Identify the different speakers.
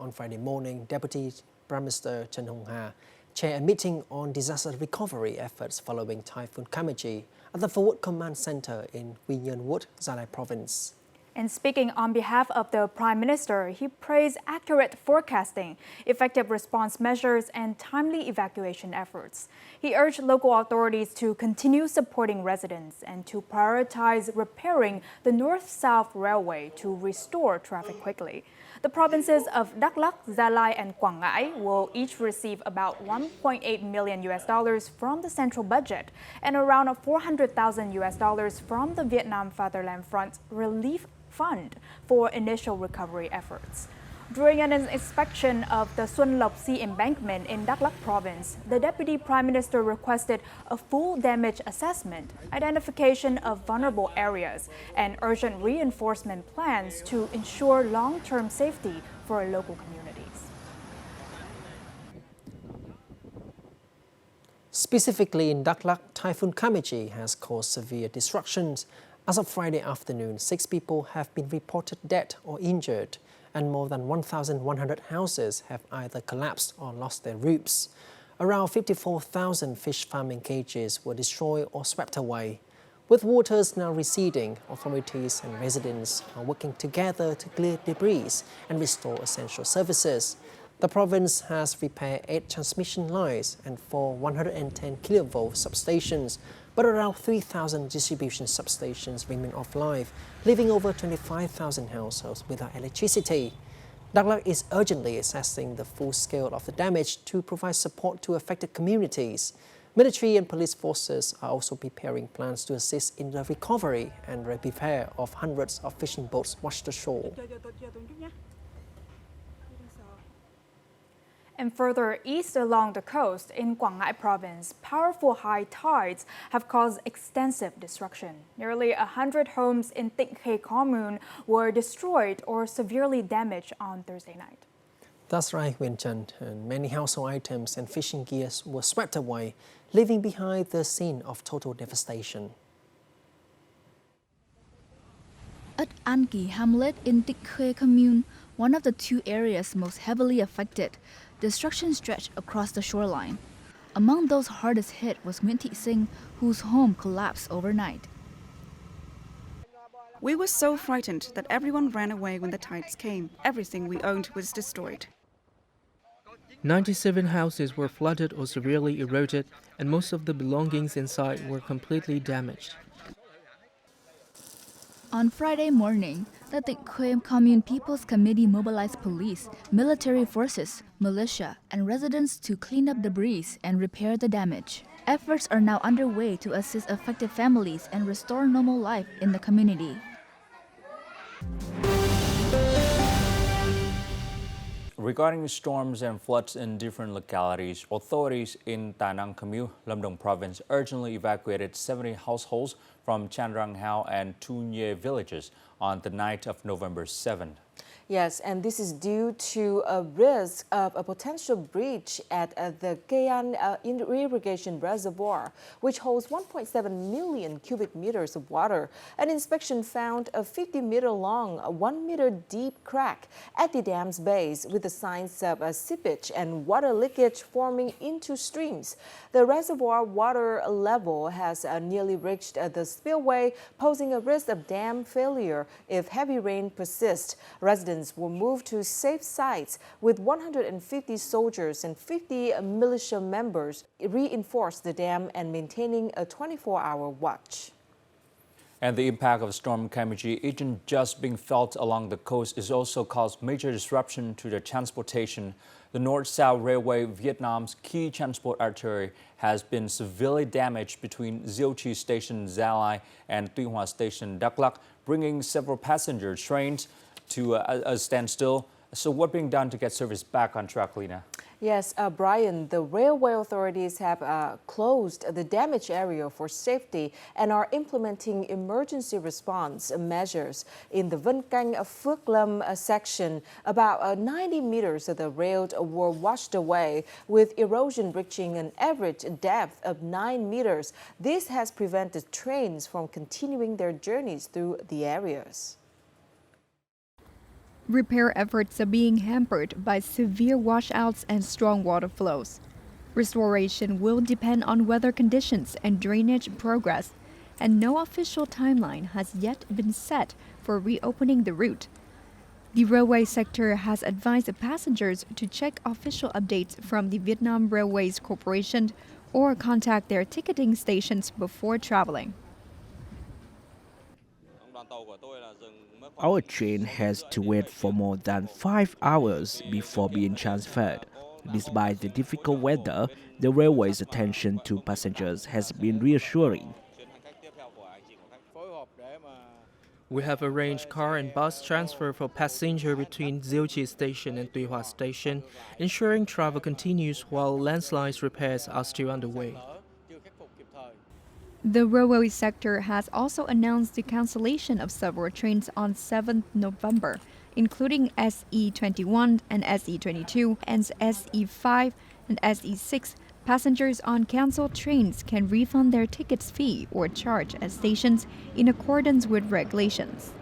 Speaker 1: On Friday morning, Deputy Prime Minister Chen Hong-ha chaired a meeting on disaster recovery efforts following Typhoon Kalmaegi at the Forward Command Center in Quy Nhơn Wood, Gia Lai Province.
Speaker 2: And speaking on behalf of the Prime Minister, he praised accurate forecasting, effective response measures, and timely evacuation efforts. He urged local authorities to continue supporting residents and to prioritize repairing the north-south railway to restore traffic quickly. The provinces of Daklak, Gia Lai, and Quang Ngai will each receive about $1.8 million from the central budget and around $400,000 from the Vietnam Fatherland Front Relief Fund for initial recovery efforts. During an inspection of the Xuân Lộc Sea embankment in Dak Lak province, the Deputy Prime Minister requested a full damage assessment, identification of vulnerable areas, and urgent reinforcement plans to ensure long-term safety for local communities.
Speaker 1: Specifically in Daklak, Typhoon Kalmaegi has caused severe destructions. As of Friday afternoon, 6 people have been reported dead or injured, and more than 1,100 houses have either collapsed or lost their roofs. Around 54,000 fish farming cages were destroyed or swept away. With waters now receding, authorities and residents are working together to clear debris and restore essential services. The province has repaired 8 transmission lines and 4 110 kV substations, but around 3,000 distribution substations remain offline, leaving over 25,000 households without electricity. Daklak is urgently assessing the full scale of the damage to provide support to affected communities. Military and police forces are also preparing plans to assist in the recovery and repair of hundreds of fishing boats washed ashore.
Speaker 2: And further east along the coast in Quang Ngai province, powerful high tides have caused extensive destruction. Nearly 100 homes in Tịnh Khê commune were destroyed or severely damaged on Thursday night.
Speaker 1: That's right, Winchun, and many household items and fishing gears were swept away, leaving behind the scene of total devastation.
Speaker 3: At An Kỳ hamlet in Tịnh Khê commune, one of the 2 areas most heavily affected, destruction stretched across the shoreline. Among those hardest hit was Nguyễn Thị Sinh, whose home collapsed overnight.
Speaker 4: We were so frightened that everyone ran away when the tides came. Everything we owned was destroyed.
Speaker 5: 97 houses were flooded or severely eroded, and most of the belongings inside were completely damaged.
Speaker 3: On Friday morning, the Tịnh Khê Commune People's Committee mobilized police, military forces, militia, and residents to clean up debris and repair the damage. Efforts are now underway to assist affected families and restore normal life in the community.
Speaker 6: Regarding storms and floods in different localities, authorities in Da Nang Commune, Lam Dong province urgently evacuated 70 households from Chan Rang Hao and Tu Nye villages on the night of November 7th.
Speaker 7: Yes, and this is due to a risk of a potential breach at the Kayan irrigation reservoir, which holds 1.7 million cubic meters of water. An inspection found a 50-meter-long, 1-meter-deep crack at the dam's base with the signs of seepage and water leakage forming into streams. The reservoir water level has nearly reached the spillway, posing a risk of dam failure if heavy rain persists. Residents will move to safe sites with 150 soldiers and 50 militia members, reinforce the dam and maintaining a 24-hour watch.
Speaker 6: And the impact of Storm Kalmaegi isn't just being felt along the coast, it's also caused major disruption to the transportation. The North-South Railway, Vietnam's key transport artery, has been severely damaged between Diêu Trì Station, Gia Lai, and Tuy Hòa Station, Daklak, bringing several passenger trains to a standstill. So what's being done to get service back on track, Lena?
Speaker 7: Yes, Brian, the railway authorities have closed the damaged area for safety and are implementing emergency response measures. In the Vân Canh Phước Lâm section, about 90 meters of the rail were washed away, with erosion reaching an average depth of 9 meters. This has prevented trains from continuing their journeys through the areas.
Speaker 8: Repair efforts are being hampered by severe washouts and strong water flows. Restoration will depend on weather conditions and drainage progress, and no official timeline has yet been set for reopening the route. The railway sector has advised passengers to check official updates from the Vietnam Railways Corporation or contact their ticketing stations before traveling.
Speaker 9: Our train has to wait for more than 5 hours before being transferred. Despite the difficult weather, the railway's attention to passengers has been reassuring.
Speaker 5: We have arranged car and bus transfer for passengers between Dieu Chi Station and Tuy Hoa Station, ensuring travel continues while landslide repairs are still underway.
Speaker 8: The railway sector has also announced the cancellation of several trains on 7th November, including SE21 and SE22 and SE5 and SE6. Passengers on cancelled trains can refund their tickets fee or charge at stations in accordance with regulations.